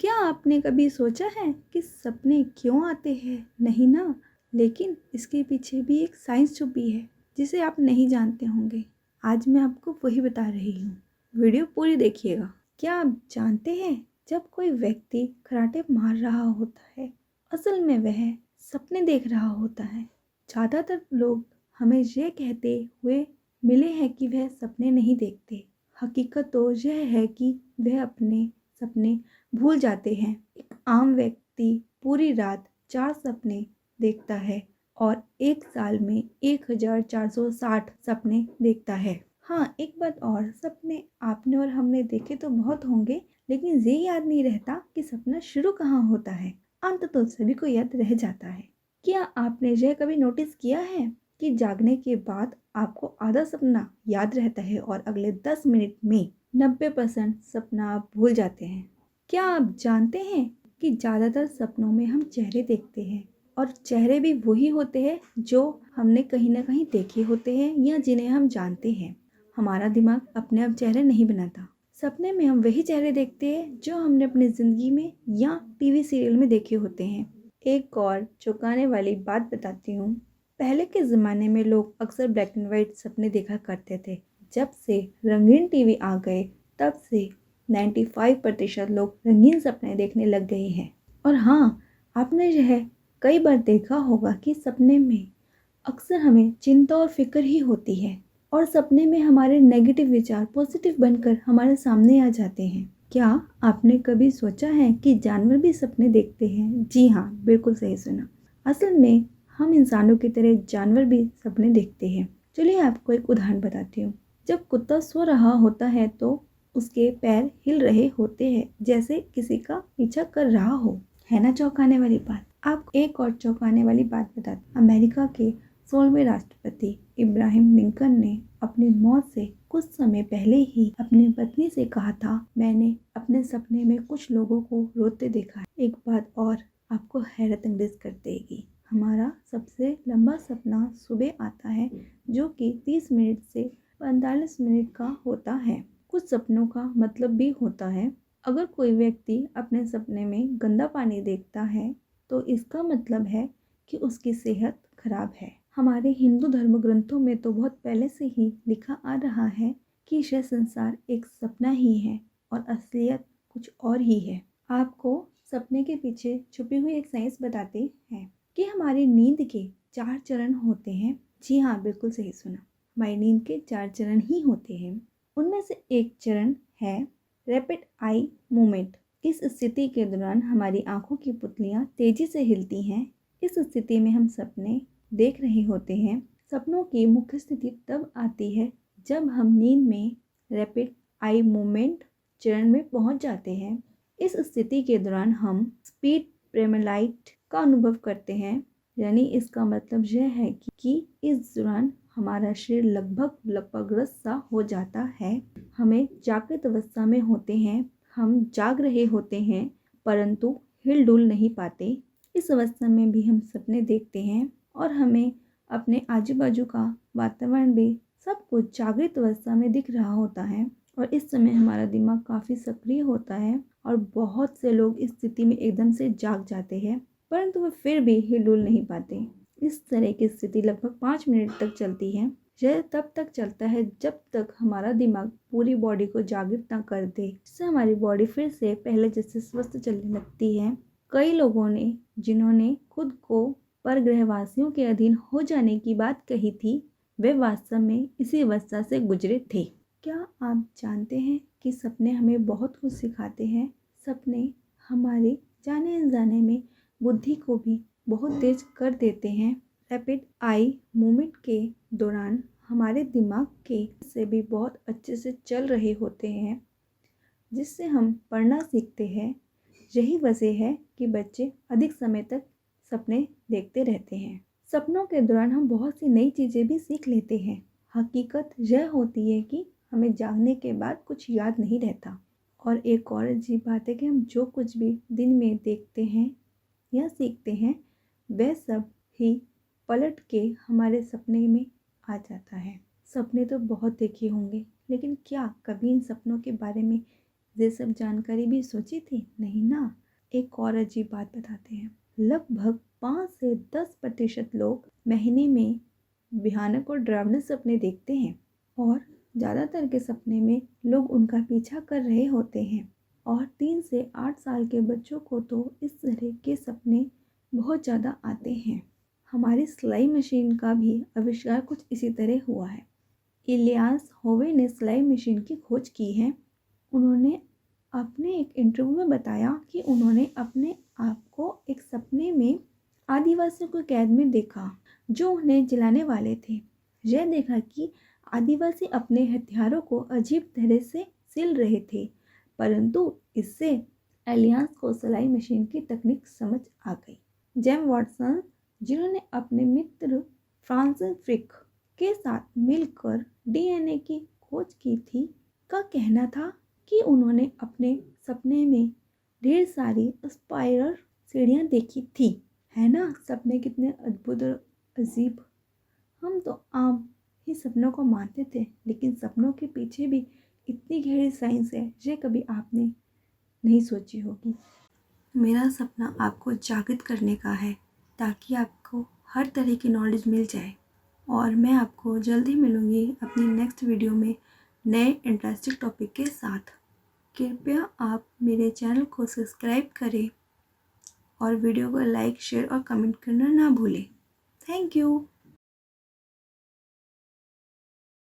क्या आपने कभी सोचा है कि सपने क्यों आते हैं? नहीं ना, लेकिन इसके पीछे भी एक साइंस छुपी है जिसे आप नहीं जानते होंगे। आज मैं आपको वही बता रही हूँ। वीडियो पूरी देखिएगा। क्या आप जानते हैं जब कोई व्यक्ति खर्राटे मार रहा होता है, असल में वह सपने देख रहा होता है। ज़्यादातर लोग हमें यह कहते हुए मिले हैं कि वह सपने नहीं देखते। हकीकत तो यह है कि वह अपने सपने भूल जाते हैं। एक आम व्यक्ति पूरी रात 4 सपने देखता है और एक साल में 1460 सपने देखता है। हाँ, एक बात और, सपने आपने और हमने देखे तो बहुत होंगे, लेकिन ये याद नहीं रहता कि सपना शुरू कहाँ होता है। अंत तो सभी को याद रह जाता है। क्या आपने यह कभी नोटिस किया है कि जागने के बाद आपको आधा सपना याद रहता है और अगले 10 मिनट में 90% सपना आप भूल जाते हैं? क्या आप जानते हैं कि ज़्यादातर सपनों में हम चेहरे देखते हैं और चेहरे भी वही होते हैं जो हमने कहीं ना कहीं देखे होते हैं या जिन्हें हम जानते हैं। हमारा दिमाग अपने आप चेहरे नहीं बनाता। सपने में हम वही चेहरे देखते हैं जो हमने अपनी ज़िंदगी में या टीवी सीरियल में देखे होते हैं। एक और चौंकाने वाली बात बताती हूँ। पहले के ज़माने में लोग अक्सर ब्लैक एंड वाइट सपने देखा करते थे। जब से रंगीन टीवी आ गए तब से 95% लोग रंगीन सपने देखने लग गए हैं। और हाँ, आपने यह कई बार देखा होगा कि सपने में अक्सर हमें चिंता और फिक्र ही होती है और सपने में हमारे नेगेटिव विचार पॉजिटिव बनकर हमारे सामने आ जाते हैं। क्या आपने कभी सोचा है कि जानवर भी सपने देखते हैं? जी हाँ, बिल्कुल सही सुना। असल में हम इंसानों की तरह जानवर भी सपने देखते हैं। चलिए आपको एक उदाहरण बताती हूँ। जब कुत्ता सो रहा होता है तो उसके पैर हिल रहे होते हैं जैसे किसी का पीछा कर रहा हो। है ना चौंकाने वाली बात? आपको एक और चौंकाने वाली बात बताती। अमेरिका के 16वें राष्ट्रपति इब्राहिम लिंकन ने अपनी मौत से कुछ समय पहले ही अपनी पत्नी से कहा था, मैंने अपने सपने में कुछ लोगों को रोते देखा है। एक बात और आपको हैरत अंगेज कर देगी। हमारा सबसे लंबा सपना सुबह आता है जो कि 30 मिनट से 45 मिनट का होता है। कुछ सपनों का मतलब भी होता है। अगर कोई व्यक्ति अपने सपने में गंदा पानी देखता है तो इसका मतलब है कि उसकी सेहत खराब है। हमारे हिंदू धर्म ग्रंथों में तो बहुत पहले से ही लिखा आ रहा है कि यह संसार एक सपना ही है और असलियत कुछ और ही है। आपको सपने के पीछे छुपी हुई एक साइंस बताते हैं कि हमारी नींद के 4 चरण होते हैं। जी हाँ, बिल्कुल सही सुना। हमारी नींद के 4 चरण ही होते हैं। उनमें से एक चरण है रैपिड आई मूवमेंट। इस स्थिति के दौरान हमारी आंखों की पुतलियां तेजी से हिलती हैं। इस स्थिति में हम सपने देख रहे होते हैं। सपनों की मुख्य स्थिति तब आती है जब हम नींद में रैपिड आई मूवमेंट चरण में पहुंच जाते हैं। इस स्थिति के दौरान हम स्पीड प्रेमलाइट का अनुभव करते हैं। यानी इसका मतलब यह है कि इस दौरान हमारा शरीर लगभग लपग्रस्त सा हो जाता है। हमें जागृत अवस्था में होते हैं। हम जाग रहे होते हैं परंतु हिल डुल नहीं पाते। इस अवस्था में भी हम सपने देखते हैं और हमें अपने आजू बाजू का वातावरण भी सब कुछ जागृत अवस्था में दिख रहा होता है और इस समय हमारा दिमाग काफ़ी सक्रिय होता है और बहुत से लोग इस स्थिति में एकदम से जाग जाते हैं परंतु वे फिर भी हिल डुल नहीं पाते। इस तरह की स्थिति लगभग 5 मिनट तक चलती है। यह तब तक चलता है जब तक हमारा दिमाग पूरी बॉडी को जागृत ना कर दे, जिससे हमारी बॉडी फिर से पहले जैसे स्वस्थ चलने लगती है। कई लोगों ने जिन्होंने खुद को परग्रहवासियों के अधीन हो जाने की बात कही थी, वे वास्तव में इसी अवस्था से गुजरे थे। क्या आप जानते हैं कि सपने हमें बहुत कुछ सिखाते हैं? सपने हमारे जाने अनजाने में बुद्धि को भी बहुत तेज कर देते हैं। रैपिड आई मूवमेंट के दौरान हमारे दिमाग के से भी बहुत अच्छे से चल रहे होते हैं जिससे हम पढ़ना सीखते हैं। यही वजह है कि बच्चे अधिक समय तक सपने देखते रहते हैं। सपनों के दौरान हम बहुत सी नई चीज़ें भी सीख लेते हैं। हकीकत यह होती है कि हमें जागने के बाद कुछ याद नहीं रहता। और एक और अजीब बात है कि हम जो कुछ भी दिन में देखते हैं या सीखते हैं वह सब ही पलट के हमारे सपने में आ जाता है। सपने तो बहुत देखे होंगे, लेकिन क्या कभी इन सपनों के बारे में ये सब जानकारी भी सोची थी? नहीं ना। एक और अजीब बात बताते हैं। लगभग 5 से 10% लोग महीने में भयानक और डरावने सपने देखते हैं और ज़्यादातर के सपने में लोग उनका पीछा कर रहे होते हैं। और 3 से 8 साल के बच्चों को तो इस तरह के सपने बहुत ज़्यादा आते हैं। हमारी सिलाई मशीन का भी आविष्कार कुछ इसी तरह हुआ है। इलियास होवे ने सिलाई मशीन की खोज की है। उन्होंने अपने एक इंटरव्यू में बताया कि उन्होंने अपने आप को एक सपने में आदिवासियों को कैद में देखा जो उन्हें जलाने वाले थे। यह देखा कि आदिवासी अपने हथियारों को अजीब तरह से सिल रहे थे, परंतु इससे एलियंस को सिलाई मशीन की तकनीक समझ आ गई। जेम वाटसन, जिन्होंने अपने मित्र फ्रांसिस फ्रिक के साथ मिलकर डीएनए की खोज की थी, का कहना था कि उन्होंने अपने सपने में ढेर सारी स्पाइरल सीढ़ियाँ देखी थी। है ना, सपने कितने अद्भुत और अजीब। हम तो आम ही सपनों को मानते थे, लेकिन सपनों के पीछे भी इतनी गहरी साइंस है, ये कभी आपने नहीं सोची होगी। मेरा सपना आपको जागृत करने का है, ताकि आपको हर तरह की नॉलेज मिल जाए। और मैं आपको जल्दी मिलूँगी अपनी नेक्स्ट वीडियो में नए इंटरेस्टिंग टॉपिक के साथ। कृपया आप मेरे चैनल को सब्सक्राइब करें और वीडियो को लाइक, शेयर और कमेंट करना ना भूलें। Thank you.